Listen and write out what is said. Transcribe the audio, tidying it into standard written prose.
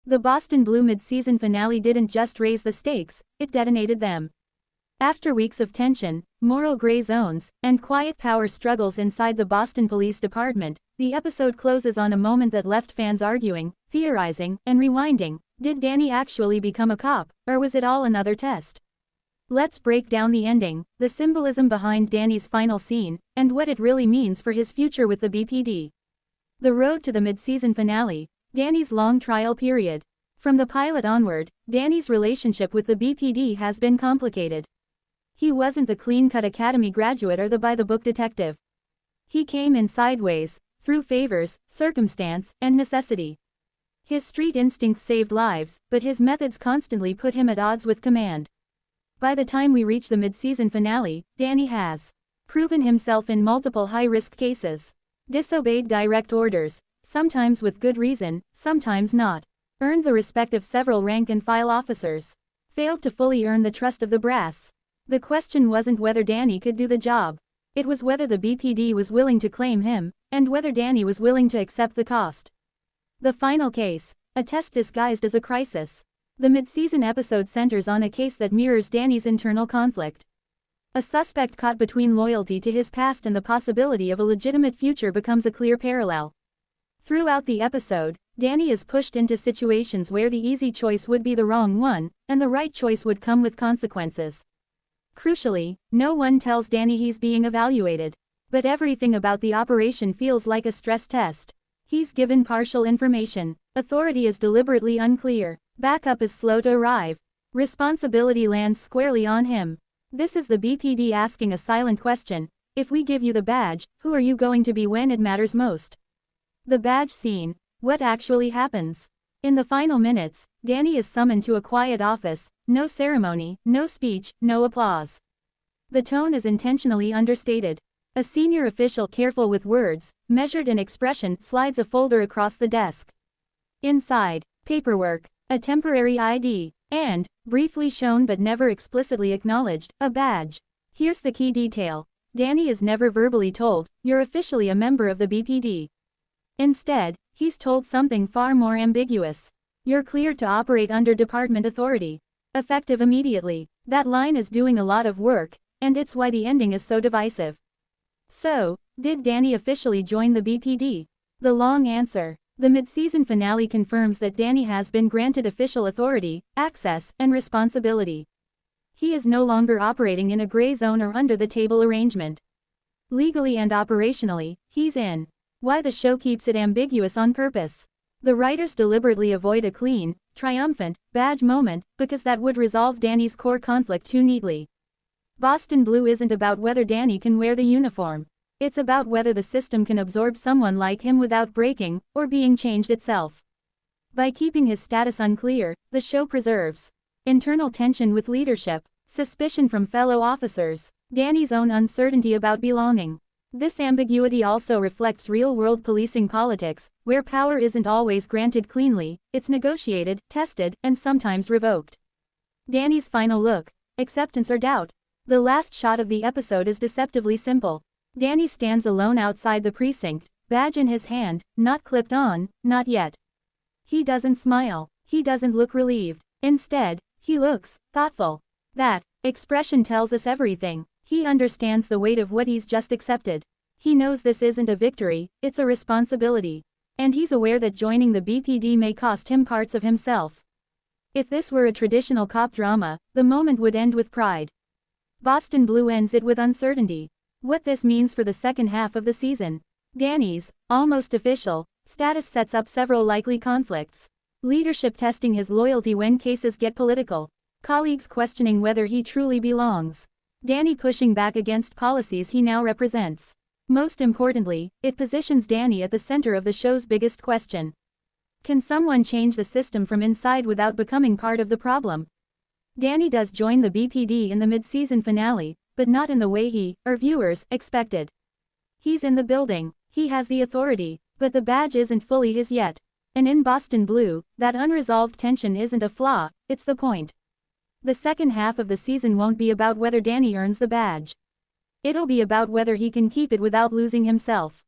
The Boston Blue mid-season finale didn't just raise the stakes, it detonated them. After weeks of tension, moral gray zones, and quiet power struggles inside the Boston Police Department, the episode closes on a moment that left fans arguing, theorizing, and rewinding. Did Danny actually become a cop, or was it all another test? Let's break down the ending, the symbolism behind Danny's final scene, and what it really means for his future with the BPD. The road to the mid-season finale, Danny's long trial period. From the pilot onward, Danny's relationship with the BPD has been complicated. He wasn't the clean-cut academy graduate or the by-the-book detective. He came in sideways, through favors, circumstance, and necessity. His street instincts saved lives, but his methods constantly put him at odds with command. By the time we reach the mid-season finale, Danny has proven himself in multiple high-risk cases, disobeyed direct orders, sometimes with good reason, sometimes not, earned the respect of several rank-and-file officers, failed to fully earn the trust of the brass. The question wasn't whether Danny could do the job. It was whether the BPD was willing to claim him, and whether Danny was willing to accept the cost. The final case, a test disguised as a crisis. The mid-season episode centers on a case that mirrors Danny's internal conflict. A suspect caught between loyalty to his past and the possibility of a legitimate future becomes a clear parallel. Throughout the episode, Danny is pushed into situations where the easy choice would be the wrong one, and the right choice would come with consequences. Crucially, no one tells Danny he's being evaluated. But everything about the operation feels like a stress test. He's given partial information. Authority is deliberately unclear. Backup is slow to arrive. Responsibility lands squarely on him. This is the BPD asking a silent question. If we give you the badge, who are you going to be when it matters most? The badge scene. What actually happens? In the final minutes, Danny is summoned to a quiet office. No ceremony, no speech, no applause. The tone is intentionally understated. A senior official, careful with words, measured in expression, slides a folder across the desk. Inside, paperwork, a temporary ID, and, briefly shown but never explicitly acknowledged, a badge. Here's the key detail. Danny is never verbally told, "You're officially a member of the BPD." Instead, he's told something far more ambiguous. "You're cleared to operate under department authority. Effective immediately." That line is doing a lot of work, and it's why the ending is so divisive. So, did Danny officially join the BPD? The long answer. The mid-season finale confirms that Danny has been granted official authority, access, and responsibility. He is no longer operating in a gray zone or under-the-table arrangement. Legally and operationally, he's in. Why the show keeps it ambiguous on purpose. The writers deliberately avoid a clean, triumphant, badge moment, because that would resolve Danny's core conflict too neatly. Boston Blue isn't about whether Danny can wear the uniform. It's about whether the system can absorb someone like him without breaking, or being changed itself. By keeping his status unclear, the show preserves internal tension with leadership, suspicion from fellow officers, Danny's own uncertainty about belonging. This ambiguity also reflects real-world policing politics, where power isn't always granted cleanly, it's negotiated, tested, and sometimes revoked. Danny's final look, acceptance or doubt. The last shot of the episode is deceptively simple. Danny stands alone outside the precinct, badge in his hand, not clipped on, not yet. He doesn't smile. He doesn't look relieved. Instead, he looks thoughtful. That expression tells us everything. He understands the weight of what he's just accepted. He knows this isn't a victory, it's a responsibility. And he's aware that joining the BPD may cost him parts of himself. If this were a traditional cop drama, the moment would end with pride. Boston Blue ends it with uncertainty. What this means for the second half of the season. Danny's, almost official, status sets up several likely conflicts. Leadership testing his loyalty when cases get political. Colleagues questioning whether he truly belongs. Danny pushing back against policies he now represents. Most importantly, it positions Danny at the center of the show's biggest question. Can someone change the system from inside without becoming part of the problem? Danny does join the BPD in the mid-season finale, but not in the way he, or viewers, expected. He's in the building, he has the authority, but the badge isn't fully his yet. And in Boston Blue, that unresolved tension isn't a flaw, it's the point. The second half of the season won't be about whether Danny earns the badge. It'll be about whether he can keep it without losing himself.